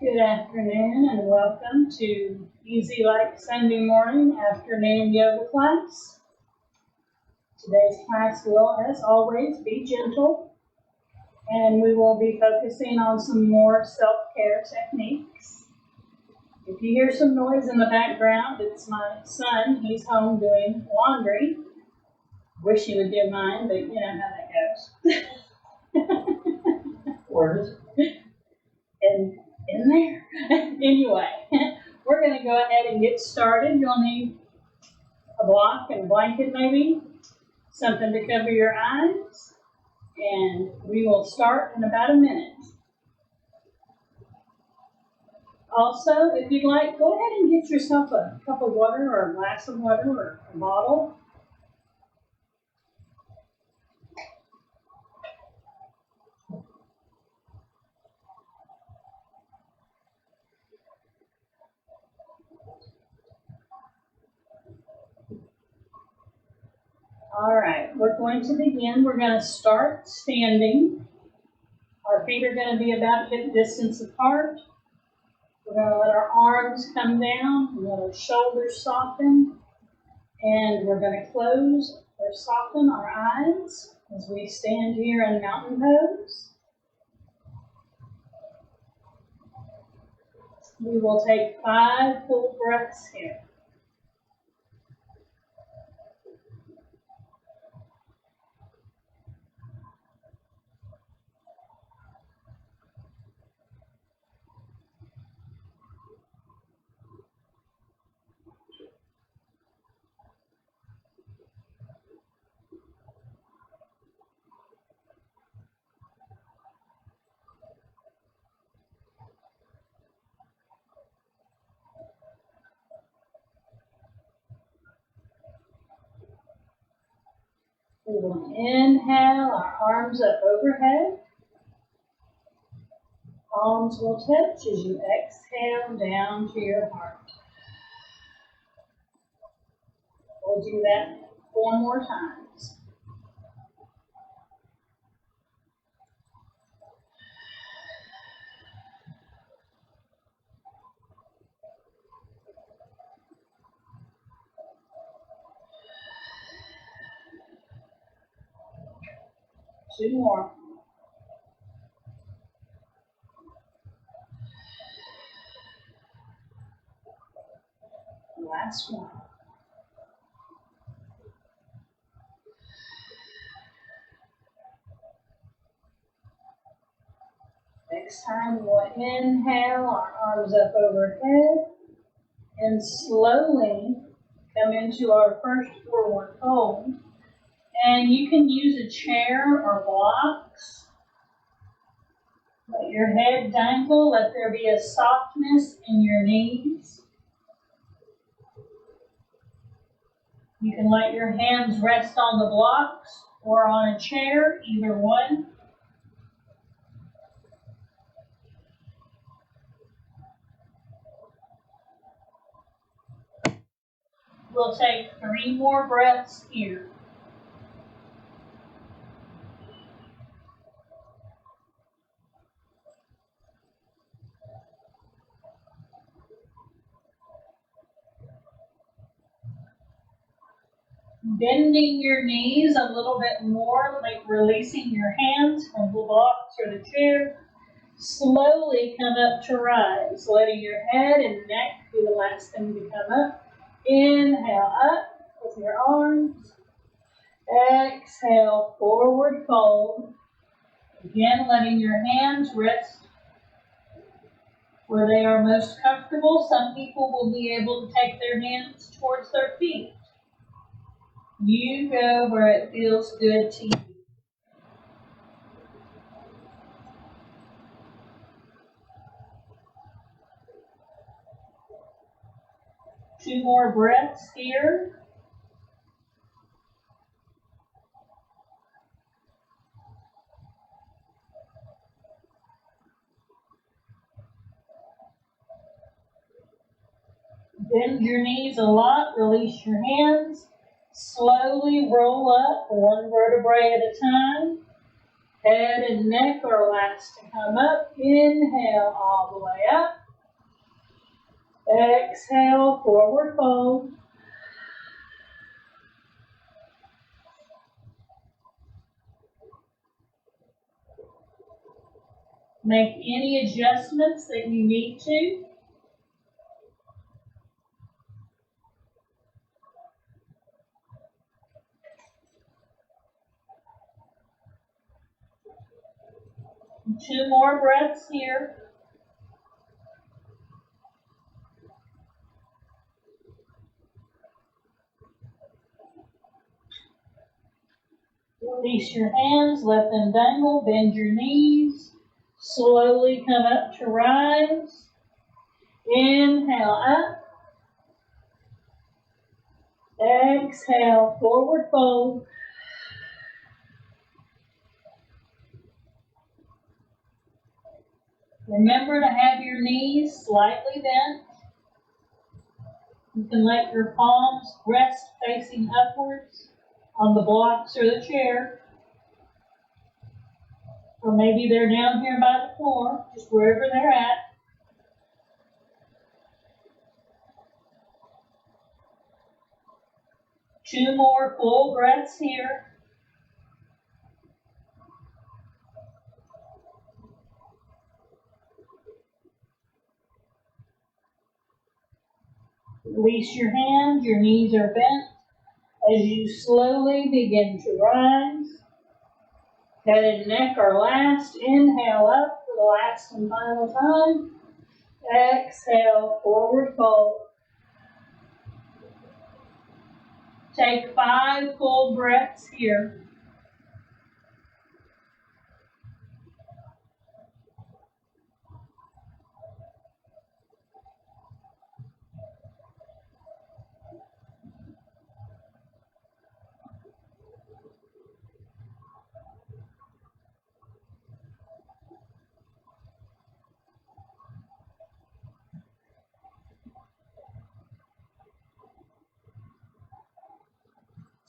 Good afternoon and welcome to Easy Like Sunday Morning Afternoon Yoga class. Today's class will, as always, be gentle, and we will be focusing on some more self-care techniques. If you hear some noise in the background, it's my son. He's home doing laundry. Wish he would do mine, but you know how that goes. Where is it? In there. Anyway, we're going to go ahead and get started. You'll need a block and a blanket maybe, something to cover your eyes, and we will start in about a minute. Also, if you'd like, go ahead and get yourself a cup of water or a glass of water or a bottle. All right, we're going to begin. We're going to start standing. Our feet are going to be about hip distance apart. We're going to let our arms come down, let our shoulders soften, and we're going to close or soften our eyes as we stand here in mountain pose. We will take 5 full breaths here. We will inhale our arms up overhead. Palms will touch as you exhale down to your heart. We'll do that 4 more times. Two more. Last one. Next time we'll inhale our arms up overhead and slowly come into our first forward fold. And you can use a chair or blocks. Let your head dangle, let there be a softness in your knees. You can let your hands rest on the blocks or on a chair, either one. We'll take 3 more breaths here. Bending your knees a little bit more, like releasing your hands from the blocks or the chair. Slowly come up to rise, letting your head and neck be the last thing to come up. Inhale up with your arms. Exhale, forward fold. Again, letting your hands rest where they are most comfortable. Some people will be able to take their hands towards their feet. You go where it feels good to you. Two more breaths here. Bend your knees a lot, release your hands. Slowly roll up 1 vertebrae at a time. Head and neck are last to come up. Inhale all the way up. Exhale, forward fold. Make any adjustments that you need to. Two more breaths here. Release your hands, let them dangle, bend your knees. Slowly come up to rise. Inhale up. Exhale, forward fold. Remember to have your knees slightly bent. You can let your palms rest facing upwards on the blocks or the chair. Or maybe they're down here by the floor, just wherever they're at. Two more full breaths here. Release your hands, your knees are bent as you slowly begin to rise. Head and neck are last. Inhale up for the last and final time. Exhale, forward fold. Take 5 full breaths here.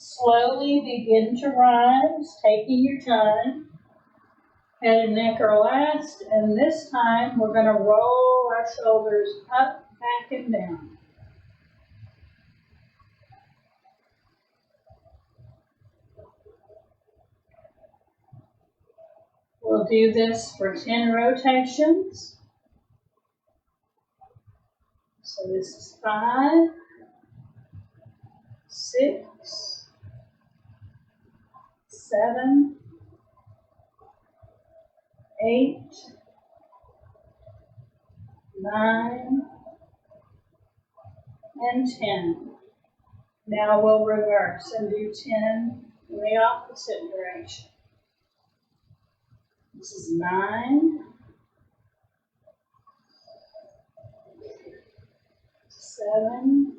Slowly begin to rise, taking your time. Head and neck are last, and this time we're going to roll our shoulders up, back, and down. We'll do this for 10 rotations. So this is 5, 6, 7, 8, 9, and 10. Now we'll reverse and do 10 in the opposite direction. This is 9, 7,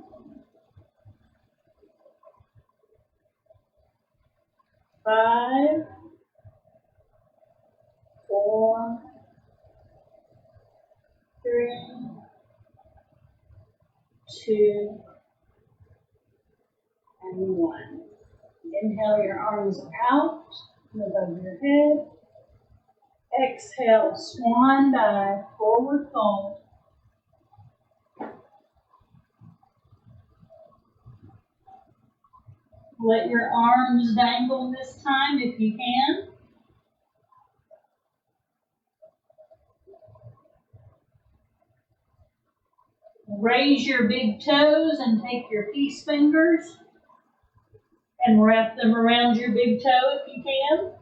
5, 4, 3, 2, and 1. Inhale your arms out and above your head. Exhale, swan dive, forward fold. Let your arms dangle this time if you can. Raise your big toes and take your peace fingers and wrap them around your big toe if you can.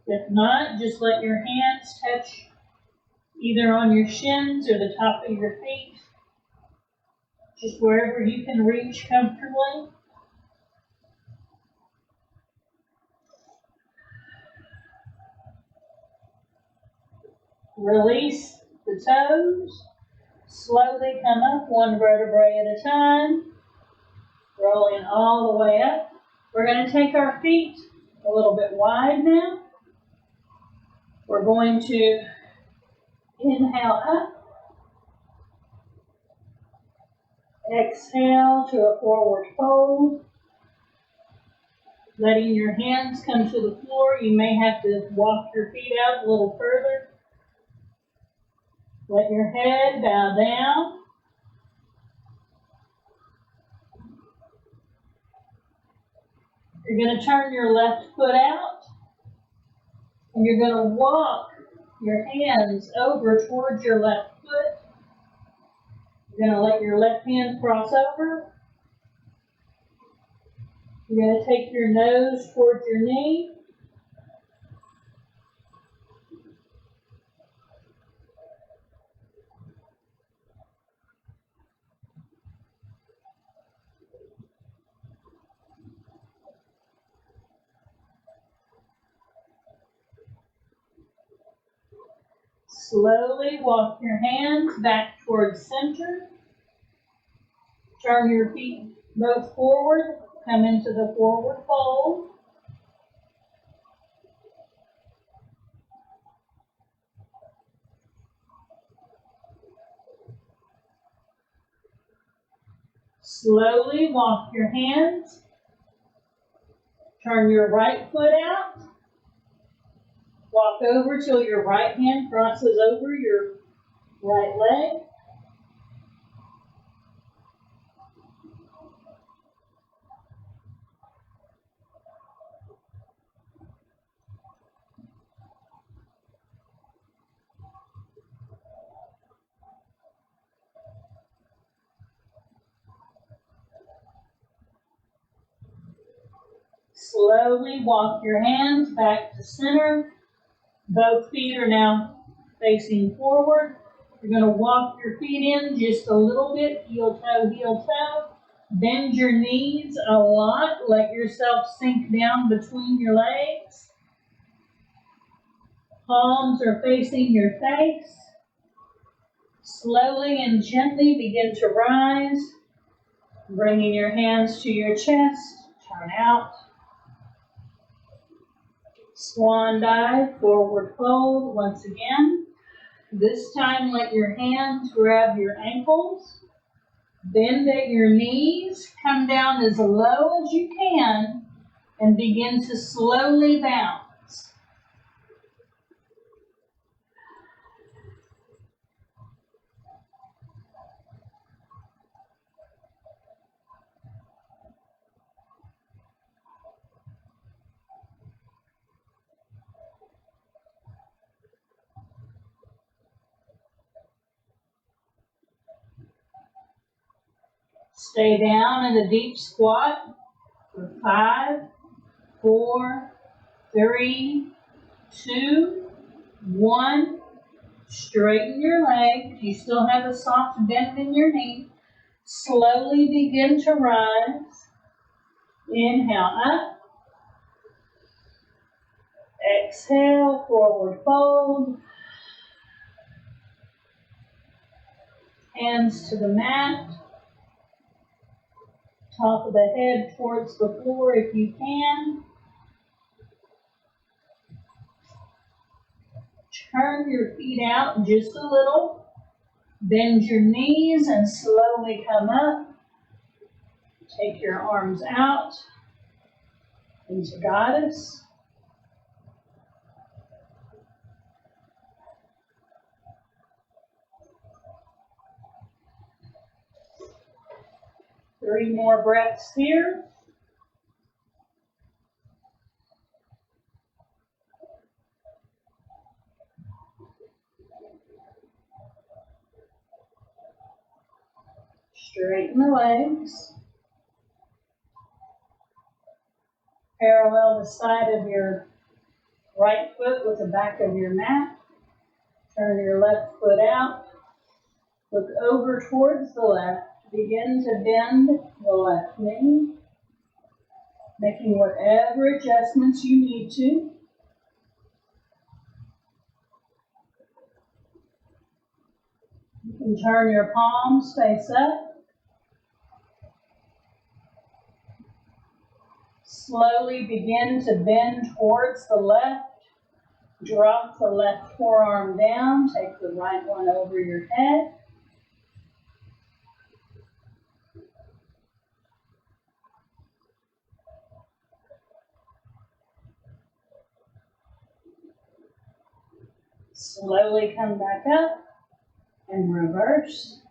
If not, just let your hands touch either on your shins or the top of your feet, just wherever you can reach comfortably. Release the toes. Slowly come up one vertebrae at a time, rolling all the way up. We're going to take our feet a little bit wide now. We're going to inhale up, exhale to a forward fold, letting your hands come to the floor. You may have to walk your feet out a little further. Let your head bow down. You're going to turn your left foot out, and you're going to walk your hands over towards your left foot. You're going to let your left hand cross over. You're going to take your nose towards your knee. Slowly walk your hands back towards center. Turn your feet both forward. Come into the forward fold. Slowly walk your hands. Turn your right foot out. Walk over till your right hand crosses over your right leg. Slowly walk your hands back to center. Both feet are now facing forward. You're going to walk your feet in just a little bit, heel toe, heel toe. Bend your knees a lot. Let yourself sink down between your legs. Palms are facing your face. Slowly and gently begin to rise. Bringing your hands to your chest. Turn out. Swan dive, forward fold once again. This time let your hands grab your ankles. Bend at your knees. Come down as low as you can and begin to slowly bounce. Stay down in a deep squat for 5, 4, 3, 2, 1. Straighten your legs. You still have a soft bend in your knee. Slowly begin to rise. Inhale up. Exhale, forward fold. Hands to the mat. Top of the head towards the floor if you can. Turn your feet out just a little. Bend your knees and slowly come up. Take your arms out into goddess. Three more breaths here. Straighten the legs. Parallel the side of your right foot with the back of your mat. Turn your left foot out. Look over towards the left. Begin to bend the left knee, making whatever adjustments you need to. You can turn your palms face up. Slowly begin to bend towards the left. Drop the left forearm down. Take the right one over your head. Slowly come back up and reverse.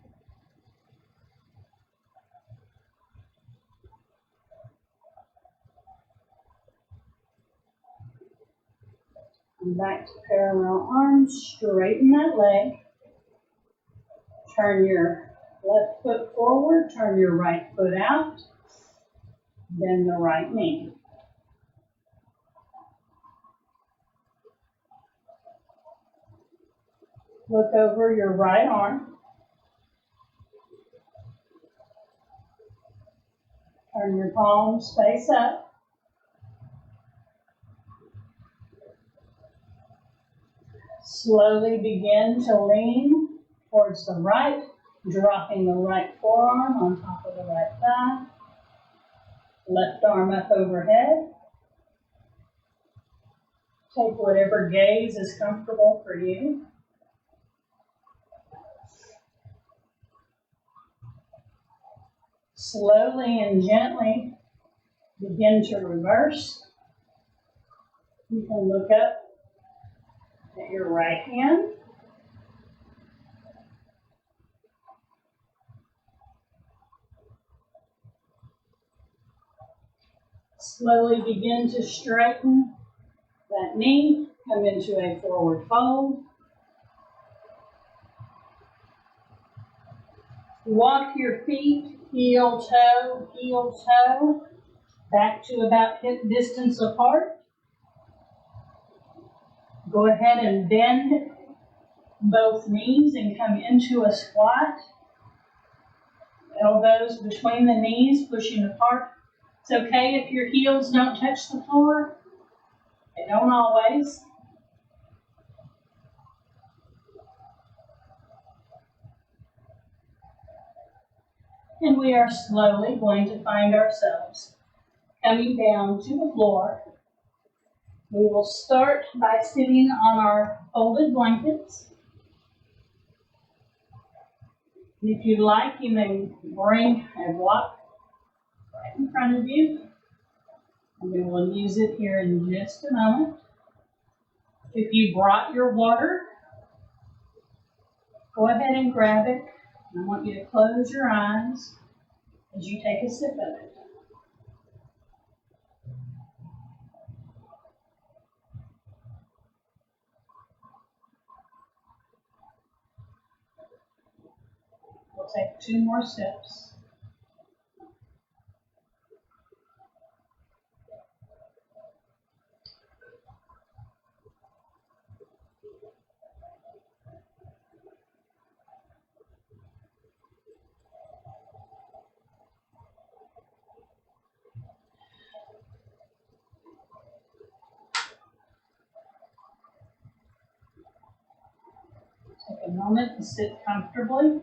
Come back to parallel arms, straighten that leg. Turn your left foot forward, turn your right foot out, bend the right knee. Look over your right arm. Turn your palms face up. Slowly begin to lean towards the right, dropping the right forearm on top of the right thigh. Left arm up overhead. Take whatever gaze is comfortable for you. Slowly and gently begin to reverse. You can look up at your right hand. Slowly begin to straighten that knee. Come into a forward fold. Walk your feet heel, toe, back to about hip distance apart. Go ahead and bend both knees and come into a squat. Elbows between the knees, pushing apart. It's okay if your heels don't touch the floor. They don't always. And we are slowly going to find ourselves coming down to the floor. We will start by sitting on our folded blankets. If you'd like, you may bring a block right in front of you. And we will use it here in just a moment. If you brought your water, go ahead and grab it. I want you to close your eyes as you take a sip of it. We'll take 2 more sips. Take a moment to sit comfortably.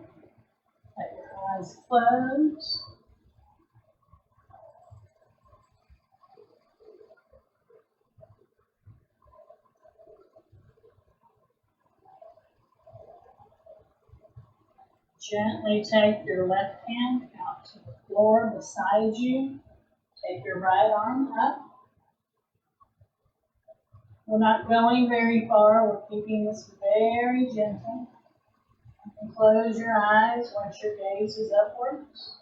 Let your eyes close. Gently take your left hand out to the floor beside you. Take your right arm up. We're not going very far. We're keeping this very gentle. You can close your eyes once your gaze is upwards,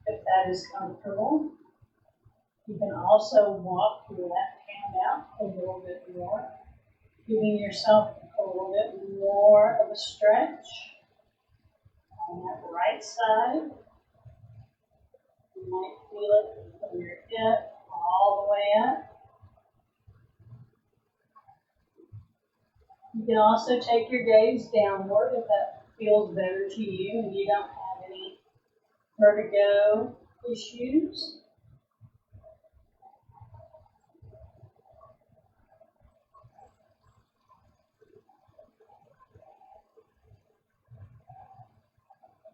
if that is comfortable. You can also walk your left hand out a little bit more, giving yourself a little bit more of a stretch. On that right side, you might feel it from your hip all the way up. You can also take your gaze downward if that feels better to you and you don't have any vertigo issues.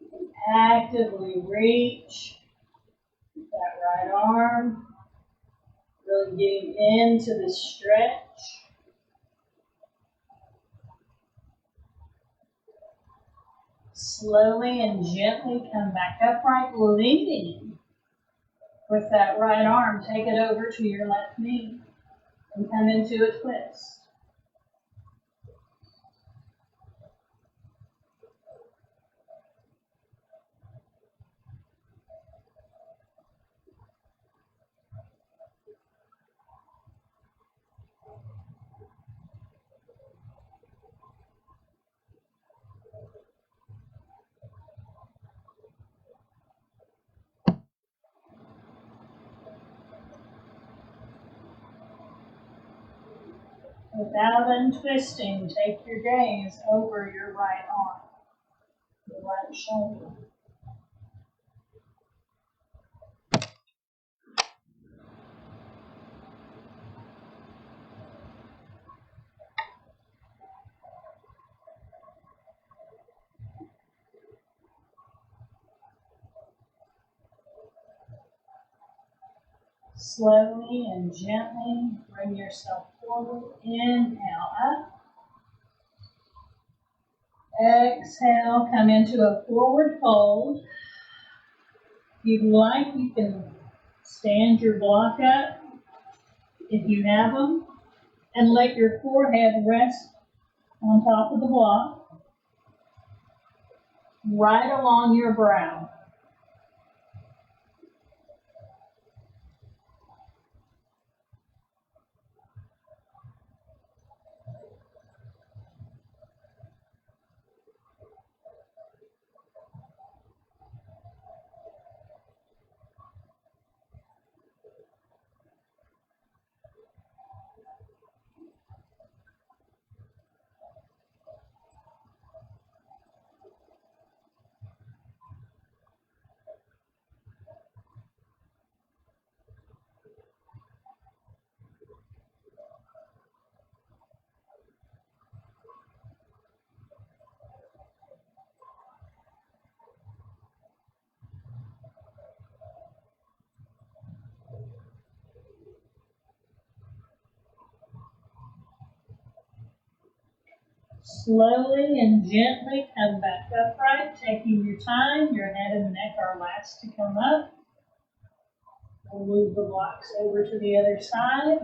You can actively reach that right arm, really getting into the stretch. Slowly and gently come back upright, leaning with that right arm. Take it over to your left knee and come into a twist. Without untwisting, take your gaze over your right arm, your right shoulder. Slowly and gently bring yourself forward. Inhale up. Exhale, come into a forward fold. If you'd like, you can stand your block up if you have them, and let your forehead rest on top of the block, right along your brow. Slowly and gently come back upright, taking your time. Your head and neck are last to come up. We'll move the blocks over to the other side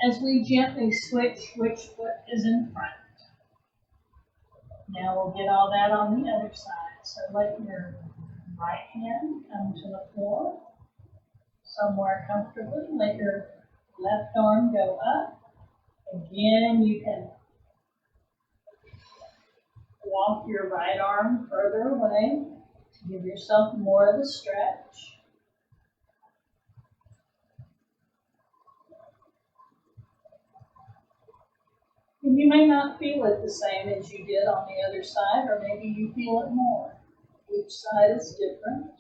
as we gently switch which foot is in front. Now we'll get all that on the other side. So let your right hand come to the floor somewhere comfortably. Let your left arm go up. Again, you can walk your right arm further away to give yourself more of a stretch. And you may not feel it the same as you did on the other side, or maybe you feel it more. Each side is different.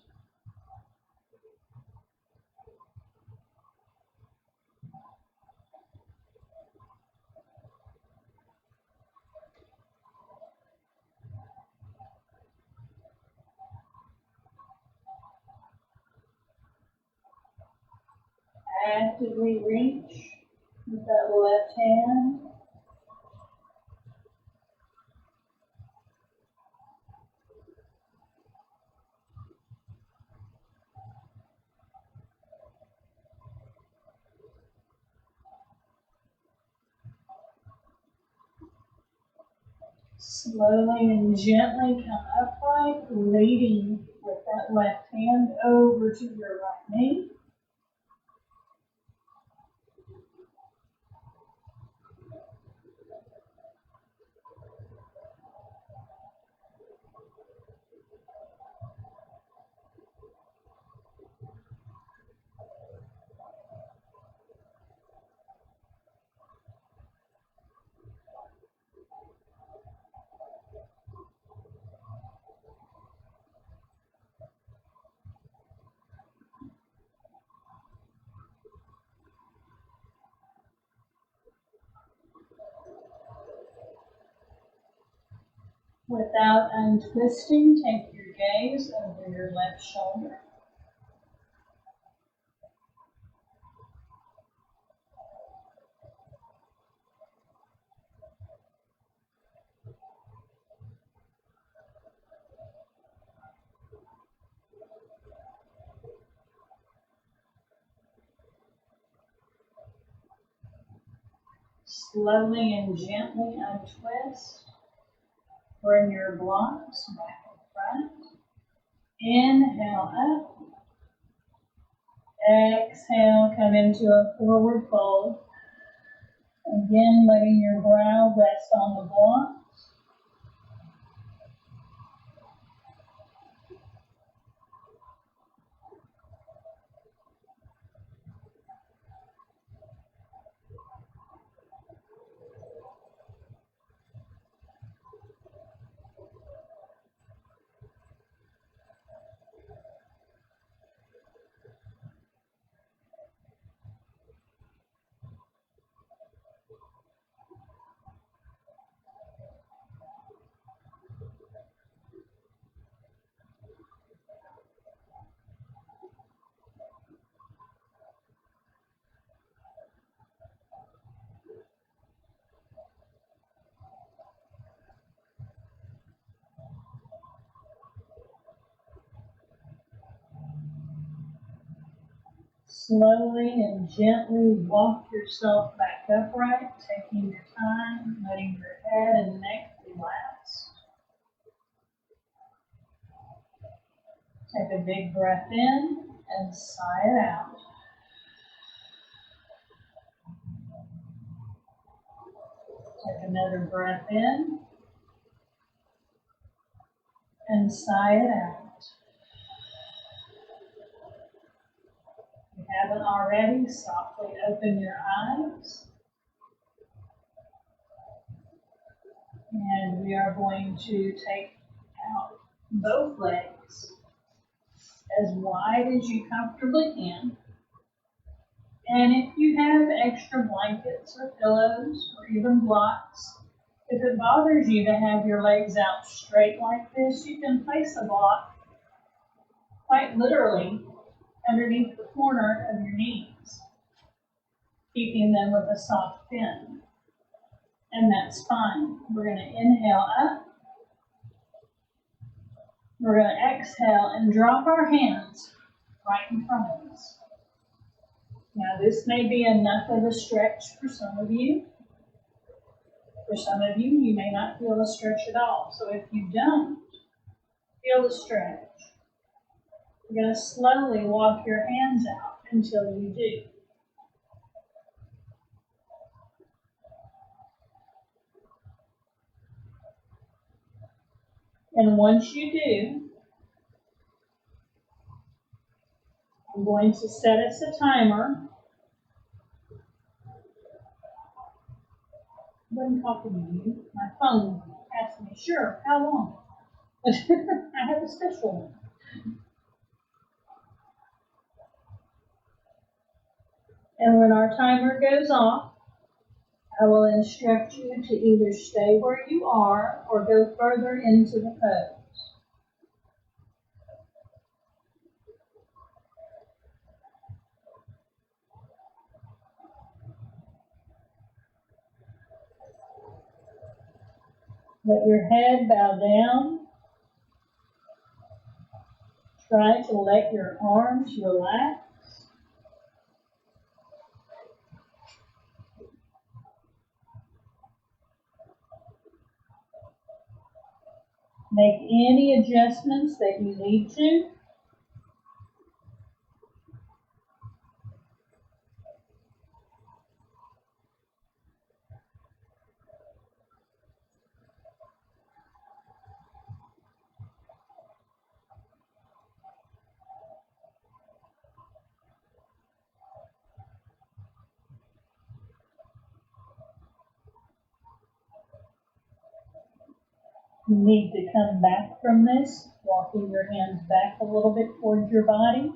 Actively reach with that left hand. Slowly and gently come upright, leading with that left hand over to your right knee. Without untwisting, take your gaze over your left shoulder. Slowly and gently untwist. Bring your blocks back in front. Inhale up. Exhale, come into a forward fold. Again, letting your brow rest on the block. Slowly and gently walk yourself back upright, taking your time, letting your head and neck relax. Take a big breath in and sigh it out. Take another breath in and sigh it out. If you haven't already, softly open your eyes. And we are going to take out both legs as wide as you comfortably can. And if you have extra blankets or pillows or even blocks, if it bothers you to have your legs out straight like this, you can place a block quite literally underneath the corner of your knees, keeping them with a soft pin. And that's fine. We're going to inhale up. We're going to exhale and drop our hands right in front of us. Now this may be enough of a stretch for some of you. For some of you, you may not feel a stretch at all. So if you don't feel the stretch, you're going to slowly walk your hands out until you do. And once you do, I'm going to set us a timer. I wasn't talking to you. My phone asked me, sure, how long? I have a special one. And when our timer goes off, I will instruct you to either stay where you are or go further into the pose. Let your head bow down. Try to let your arms relax. Make any adjustments that you need to. You need to come back from this, walking your hands back a little bit towards your body.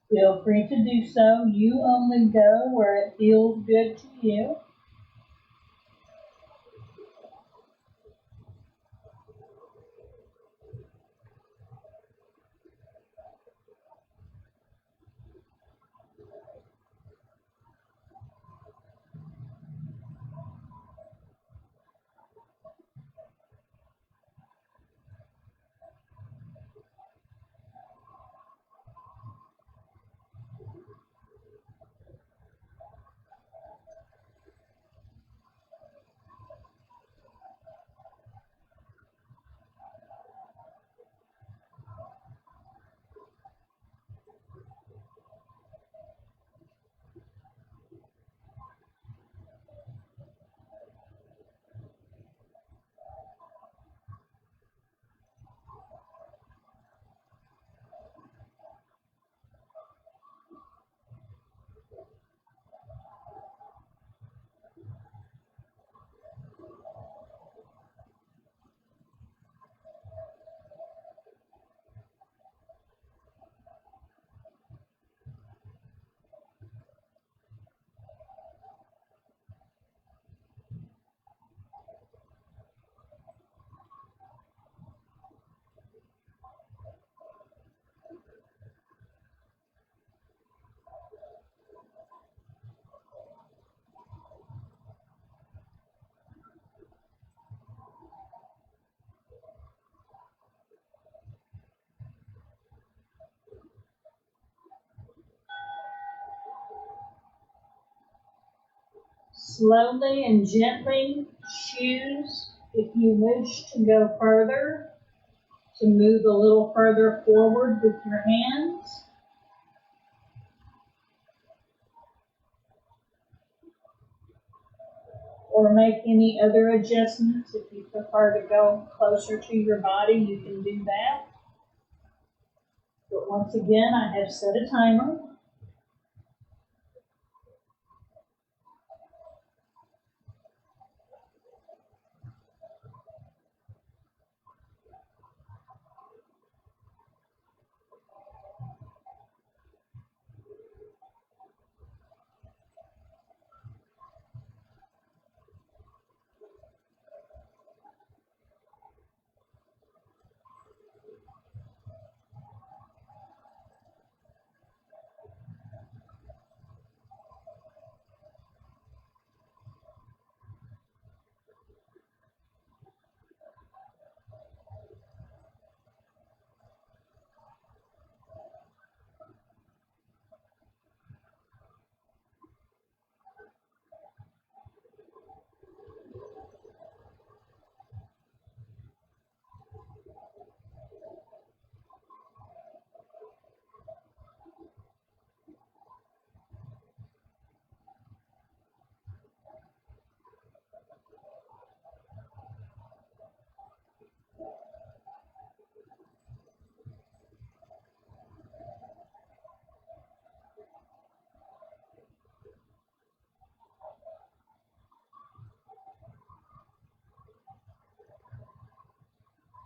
Feel free to do so. You only go where it feels good to you. Slowly and gently choose if you wish to go further, to move a little further forward with your hands. Or make any other adjustments. If you prefer to go closer to your body, you can do that. But once again, I have set a timer.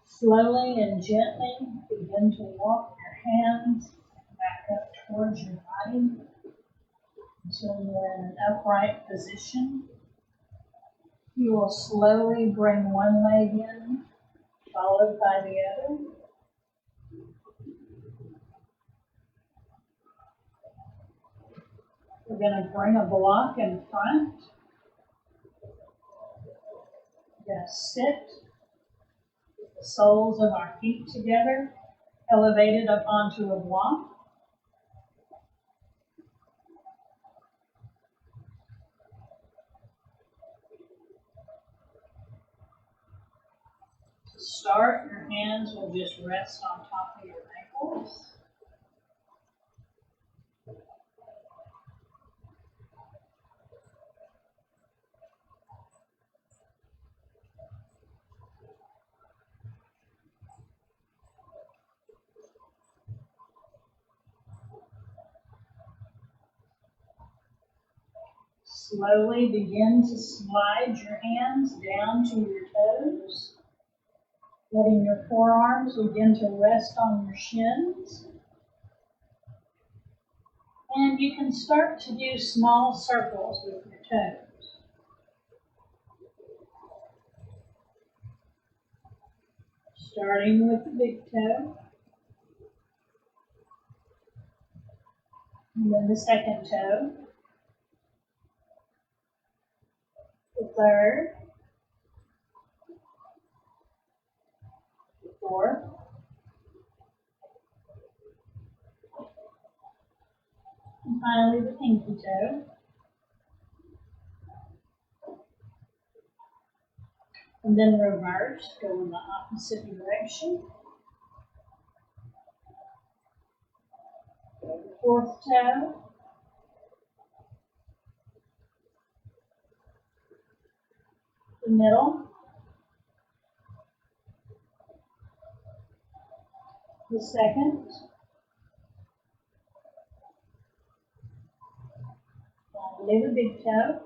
Slowly and gently begin to walk your hands back up towards your body until you're in an upright position. You will slowly bring one leg in, followed by the other. We're going to bring a block in front. We're going to sit with the soles of our feet together, elevated up onto a block. To start, your hands will just rest on top of your ankles. Slowly begin to slide your hands down to your toes, letting your forearms begin to rest on your shins. And you can start to do small circles with your toes. Starting with the big toe, and then the second toe, the third, the fourth, and finally the pinky toe. And then reverse, go in the opposite direction. Go to the fourth toe. The middle. The second. Finally the big toe.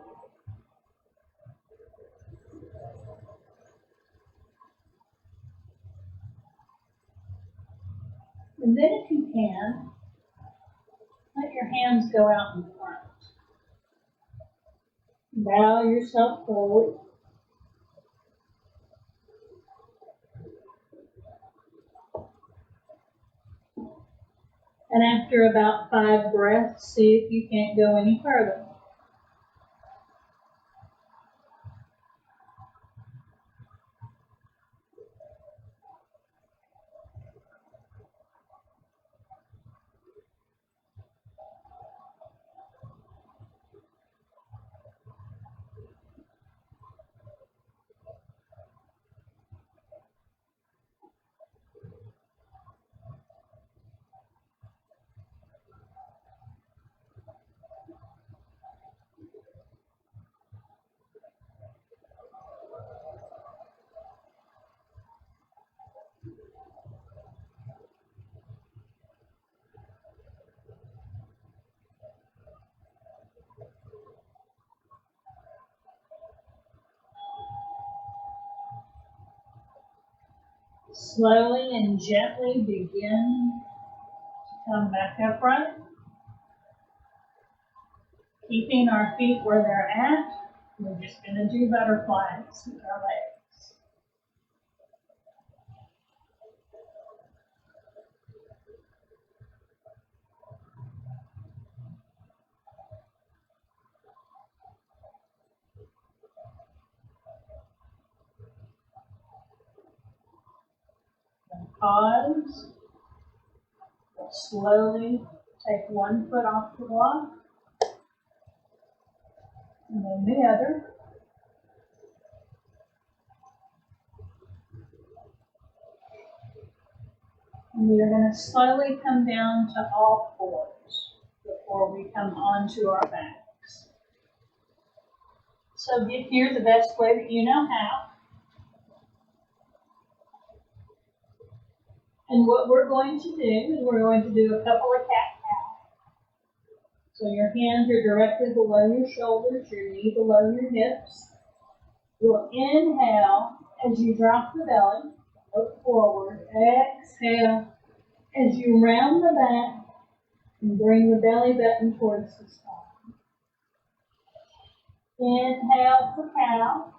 And then if you can, let your hands go out in front. Bow yourself forward. And after about 5 breaths, see if you can't go any further. Slowly and gently begin to come back upright. Keeping our feet where they're at, we're just going to do butterflies with our legs. Pause. Slowly take one foot off the block, and then the other. And we are going to slowly come down to all fours before we come onto our backs. So get here the best way that you know how. And what we're going to do is we're going to do a couple of cat-cows. So your hands are directly below your shoulders, your knee below your hips. You'll inhale as you drop the belly, look forward. Exhale as you round the back and bring the belly button towards the spine. Inhale for cow.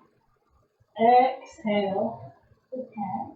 Exhale for cat.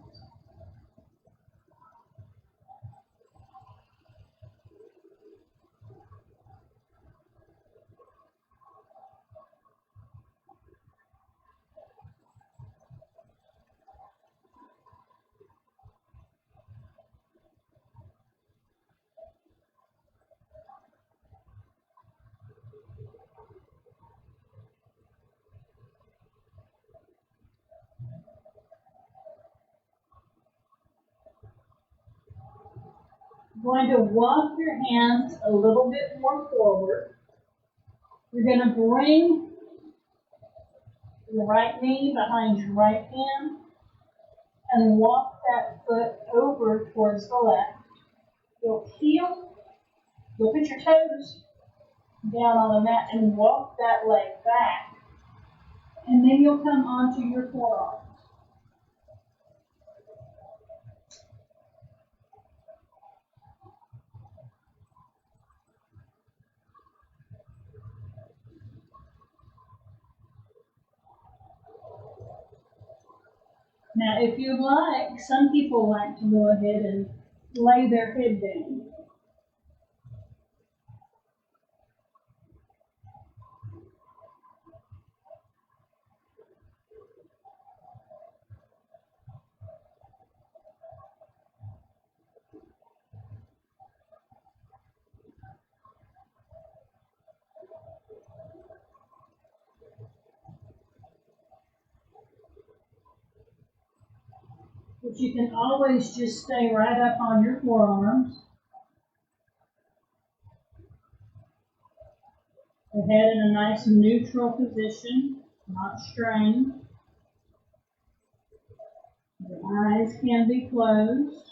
Going to walk your hands a little bit more forward. You're going to bring your right knee behind your right hand and walk that foot over towards the left. You'll heel, you'll put your toes down on the mat and walk that leg back. And then you'll come onto your forearms. Now, if you like, some people like to go ahead and lay their head down. But you can always just stay right up on your forearms. The head in a nice neutral position, not strained. The eyes can be closed.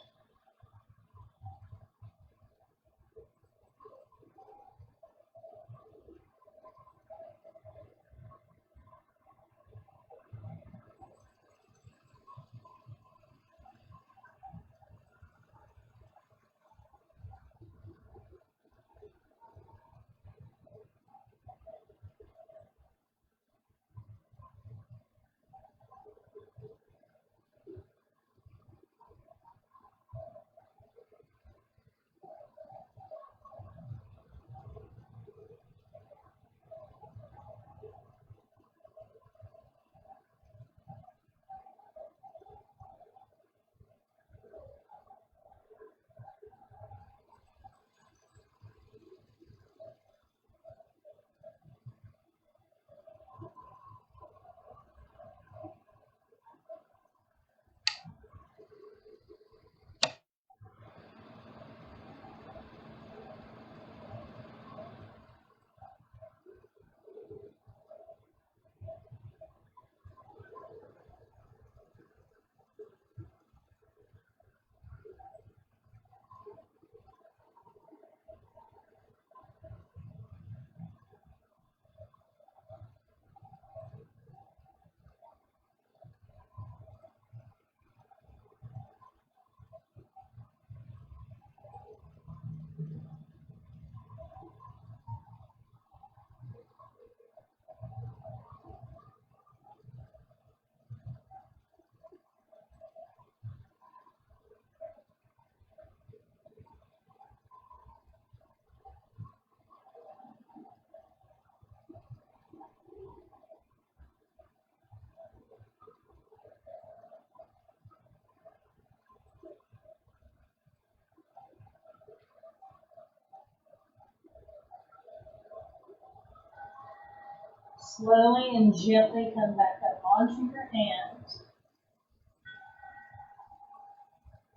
Slowly and gently come back up onto your hands.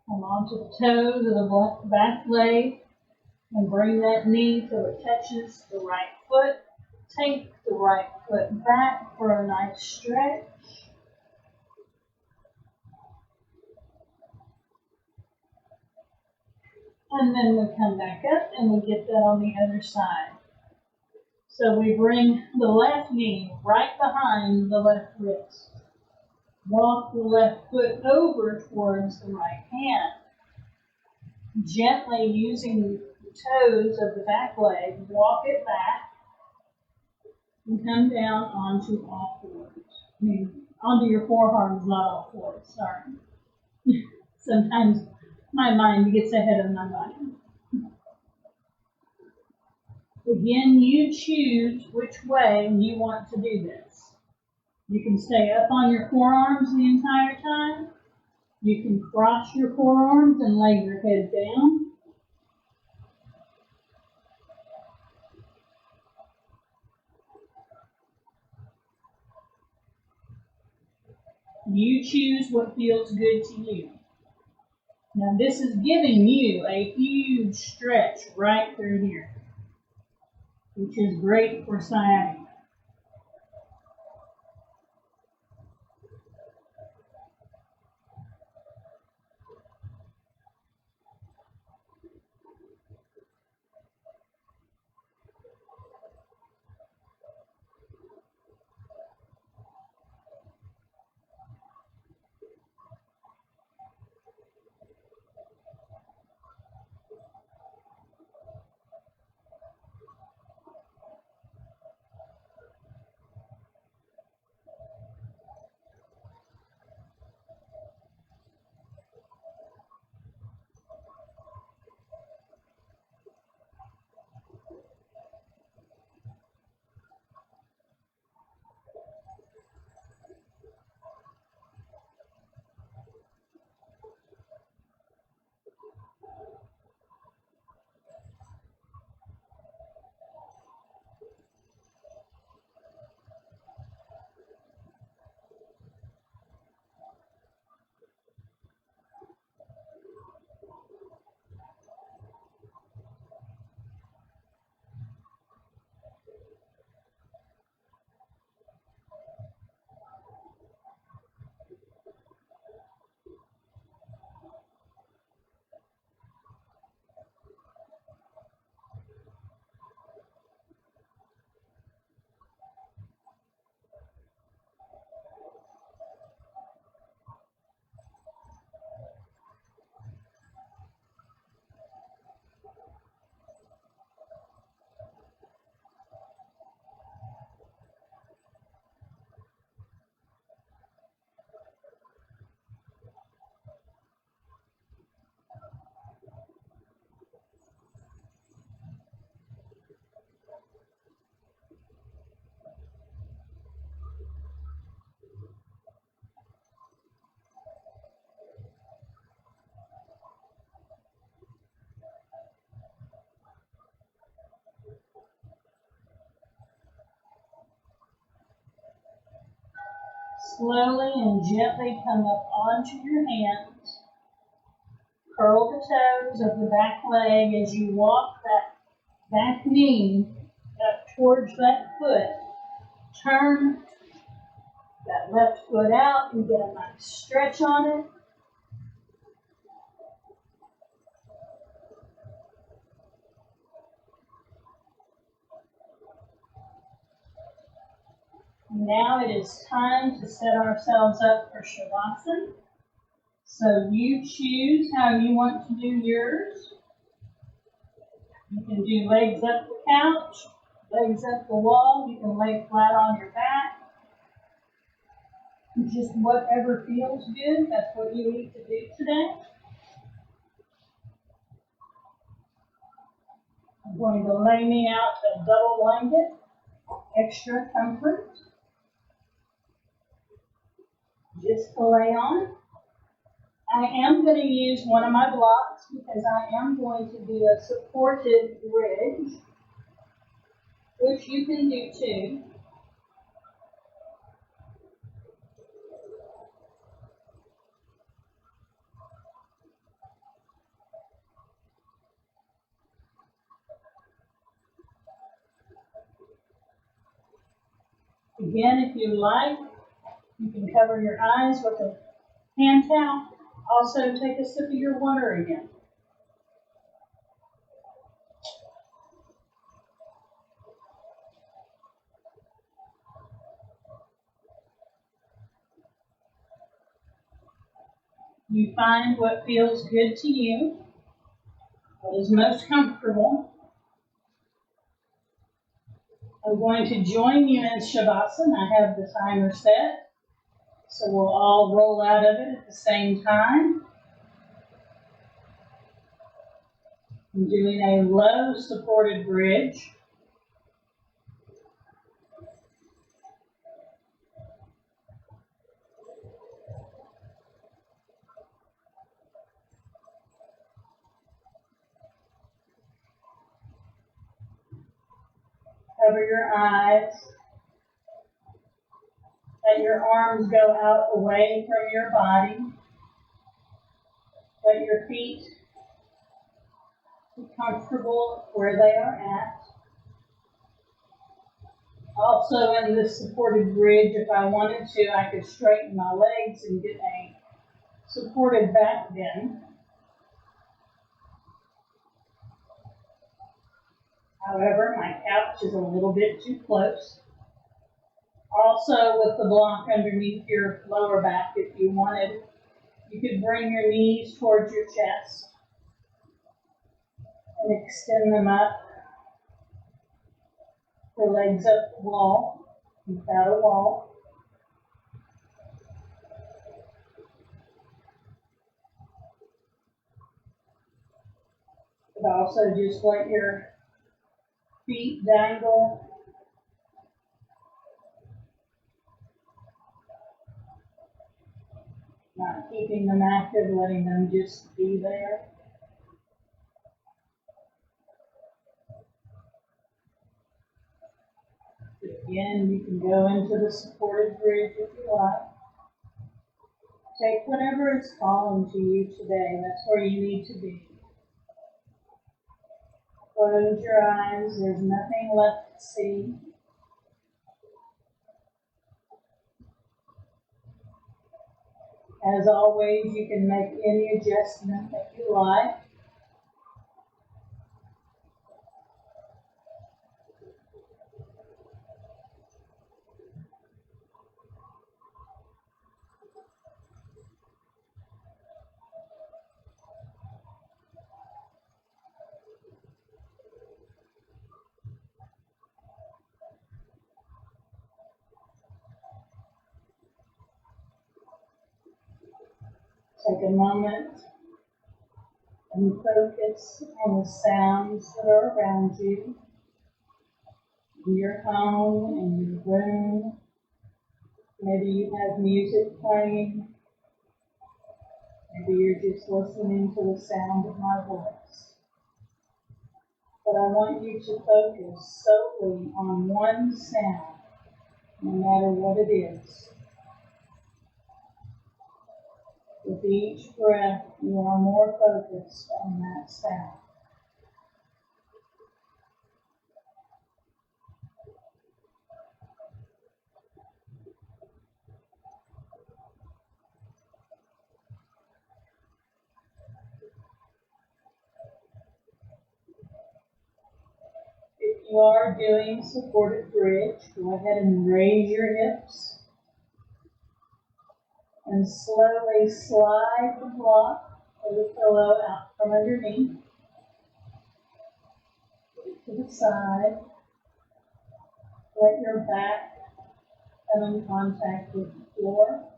Come onto the toes of the back leg and bring that knee till it touches the right foot. Take the right foot back for a nice stretch. And then we come back up and we get that on the other side. So we bring the left knee right behind the left wrist. Walk the left foot over towards the right hand. Gently using the toes of the back leg, walk it back and come down onto all fours. I mean, onto your forearms, not all fours, sorry. Sometimes my mind gets ahead of my body. Again, you choose which way you want to do this. You can stay up on your forearms the entire time. You can cross your forearms and lay your head down. You choose what feels good to you. Now this is giving you a huge stretch right through here, which is great for sciatica. Slowly and gently come up onto your hands. Curl the toes of the back leg as you walk that back knee up towards that foot. Turn that left foot out and get a nice stretch on it. Now it is time to set ourselves up for Shavasana. So you choose how you want to do yours. You can do legs up the couch, legs up the wall. You can lay flat on your back. Just whatever feels good, that's what you need to do today. I'm going to lay me out a double blanket, extra comfort, just to lay on. I am going to use one of my blocks because I am going to do a supported bridge, which you can do too. Again, if you like, you can cover your eyes with a hand towel. Also, take a sip of your water again. You find what feels good to you, what is most comfortable. I'm going to join you in Shavasana. I have the timer set, so we'll all roll out of it at the same time. I'm doing a low supported bridge. Cover your eyes. Let your arms go out away from your body. Let your feet be comfortable where they are at. Also, in this supported bridge, if I wanted to, I could straighten my legs and get a supported back bend. However, my couch is a little bit too close. Also, with the block underneath your lower back, if you wanted, you could bring your knees towards your chest and extend them up. The legs up the wall, without a wall. But also just let your feet dangle. Not keeping them active, letting them just be there. Again, you can go into the supported bridge if you like. Take whatever is calling to you today. That's where you need to be. Close your eyes. There's nothing left to see. As always, you can make any adjustment that you like. Take a moment and focus on the sounds that are around you, in your home, in your room. Maybe you have music playing. Maybe you're just listening to the sound of my voice. But I want you to focus solely on one sound, no matter what it is. With each breath, you are more focused on that sound. If you are doing supported bridge, go ahead and raise your hips and slowly slide the block or the pillow out from underneath. Put it to the side. Let your back come in contact with the floor.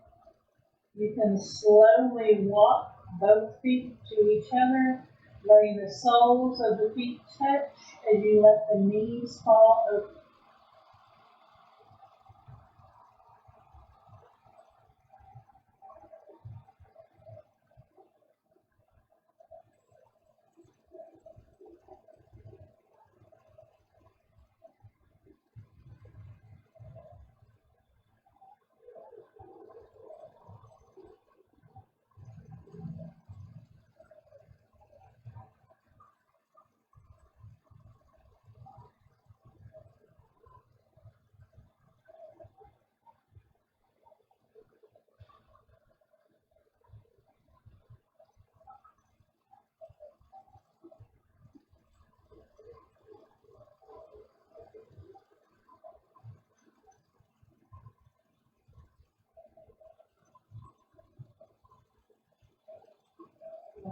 You can slowly walk both feet to each other, letting the soles of the feet touch as you let the knees fall open.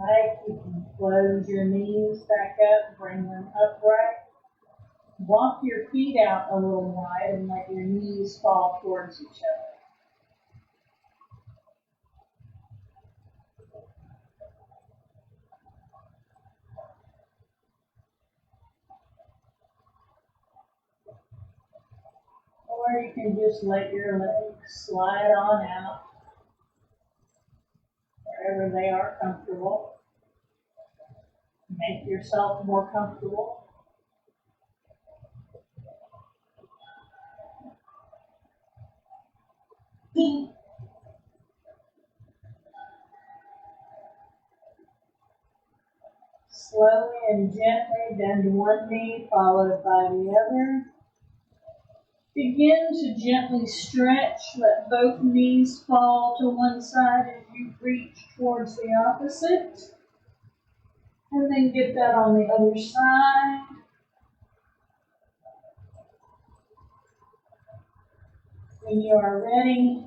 Right, you can close your knees back up, bring them upright. Walk your feet out a little wide and let your knees fall towards each other. Or you can just let your legs slide on out wherever they are comfortable. Make yourself more comfortable. Slowly and gently bend one knee followed by the other. Begin to gently stretch. Let both knees fall to one side as you reach towards the opposite. And then get that on the other side. When you are ready,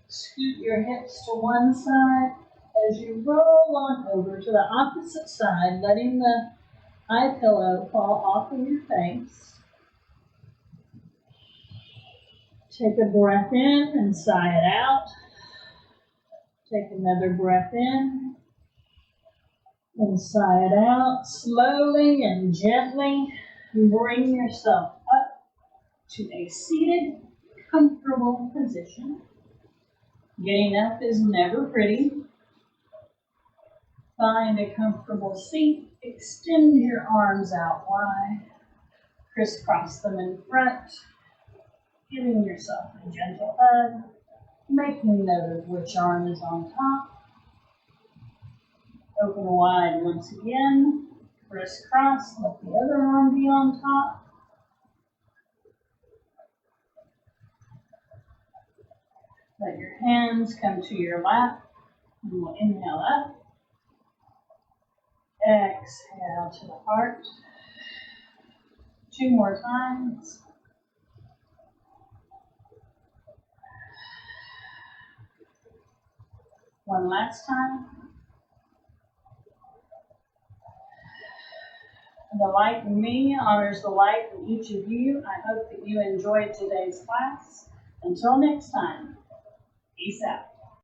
scoot your hips to one side as you roll on over to the opposite side, letting the eye pillow fall off of your face. Take a breath in and sigh it out. Take another breath in and sigh it out. Slowly and gently bring yourself up to a seated, comfortable position. Getting up is never pretty. Find a comfortable seat. Extend your arms out wide. Crisscross them in front. Giving yourself a gentle hug. Making note of which arm is on top. Open wide once again. Crisscross. Let the other arm be on top. Let your hands come to your lap. And we'll inhale up. Exhale to the heart. 2 more times. One last time. The light in me honors the light in each of you. I hope that you enjoyed today's class. Until next time, peace out.